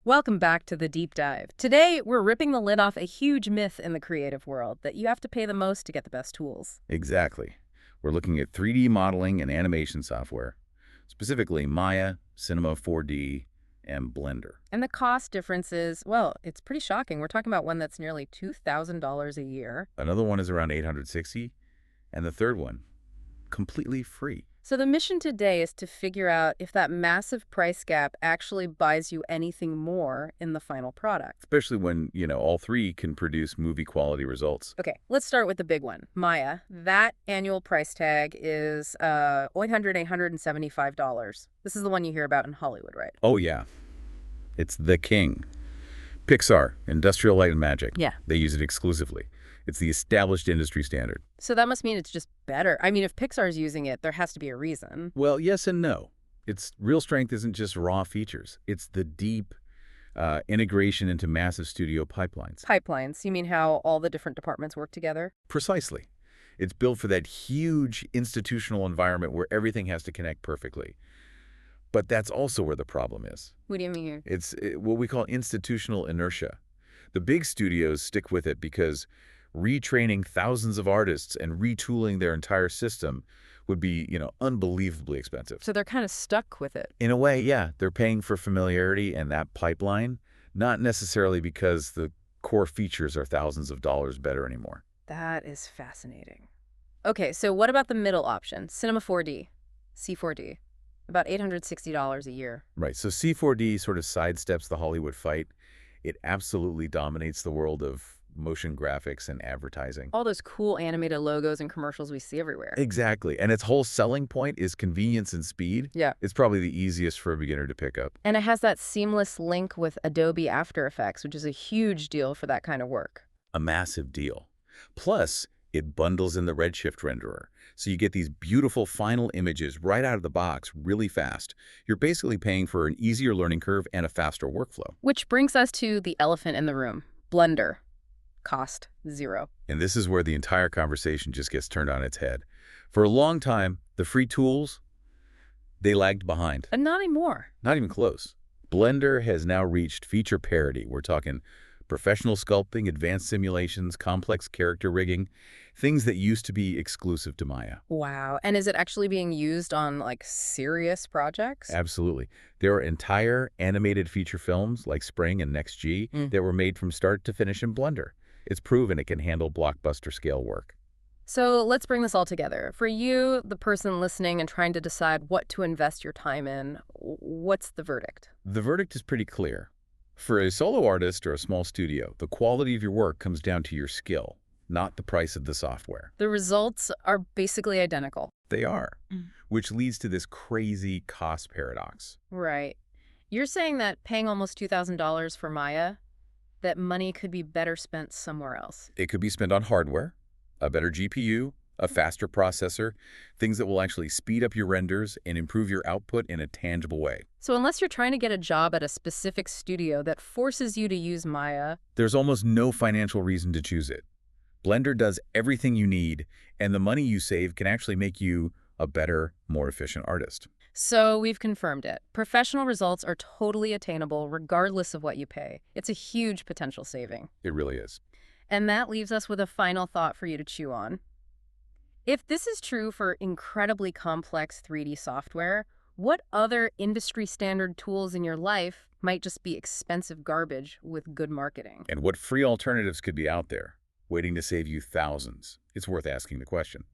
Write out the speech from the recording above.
Welcome back to the deep dive. Today, we're ripping the lid off a huge myth in the creative world that you have to pay the most to get the best tools. Exactly. We're looking at 3D modeling and animation software, specifically Maya, Cinema 4D, and Blender. And the cost difference is, well, it's pretty shocking. We're talking about one that's nearly $2,000 a year. Another one is around 860, and the third one, completely free. So the mission today is to figure out if that massive price gap actually buys you anything more in the final product. Especially when, all three can produce movie quality results. Okay, let's start with the big one, Maya. That annual price tag is $875. This is the one you hear about in Hollywood, right? Oh, yeah. It's the king. Pixar, Industrial Light and Magic. Yeah. They use it exclusively. It's the established industry standard. So that must mean it's just better. I mean, if Pixar's using it, there has to be a reason. Well, yes and no. Its real strength isn't just raw features. It's the deep integration into massive studio pipelines. Pipelines, you mean how all the different departments work together? Precisely. It's built for that huge institutional environment where everything has to connect perfectly. But that's also where the problem is. What do you mean here? It's what we call institutional inertia. The big studios stick with it because retraining thousands of artists and retooling their entire system would be, unbelievably expensive. So they're kind of stuck with it. In a way, yeah, they're paying for familiarity and that pipeline, not necessarily because the core features are thousands of dollars better anymore. That is fascinating. Okay, so what about the middle option, Cinema 4D, C4D? About $860 a year. Right, so C4D sort of sidesteps the Hollywood fight. It absolutely dominates the world of motion graphics and advertising. All those cool animated logos and commercials we see everywhere. Exactly, and its whole selling point is convenience and speed. Yeah. It's probably the easiest for a beginner to pick up. And it has that seamless link with Adobe After Effects, which is a huge deal for that kind of work. A massive deal. Plus, it bundles in the Redshift renderer, so you get these beautiful final images right out of the box really fast. You're basically paying for an easier learning curve and a faster workflow. Which brings us to the elephant in the room, Blender. Cost zero. And this is where the entire conversation just gets turned on its head. For a long time, the free tools, they lagged behind. And not anymore. Not even close. Blender has now reached feature parity. We're talking professional sculpting, advanced simulations, complex character rigging, things that used to be exclusive to Maya. Wow. And is it actually being used on, serious projects? Absolutely. There are entire animated feature films like Spring and Next G that were made from start to finish in Blender. It's proven it can handle blockbuster scale work. So let's bring this all together. For you, the person listening and trying to decide what to invest your time in, what's the verdict? The verdict is pretty clear. For a solo artist or a small studio, the quality of your work comes down to your skill, not the price of the software. The results are basically identical. They are, which leads to this crazy cost paradox. Right. You're saying that paying almost $2,000 for Maya, that money could be better spent somewhere else. It could be spent on hardware, a better GPU, a faster processor, things that will actually speed up your renders and improve your output in a tangible way. So unless you're trying to get a job at a specific studio that forces you to use Maya, There's almost no financial reason to choose it. Blender does everything you need, and the money you save can actually make you a better, more efficient artist. so we've confirmed it. Professional results are totally attainable regardless of what you pay. It's a huge potential saving. It really is. And that leaves us with a final thought for you to chew on. If this is true for incredibly complex 3D software, what other industry standard tools in your life might just be expensive garbage with good marketing? And what free alternatives could be out there, waiting to save you thousands? It's worth asking the question.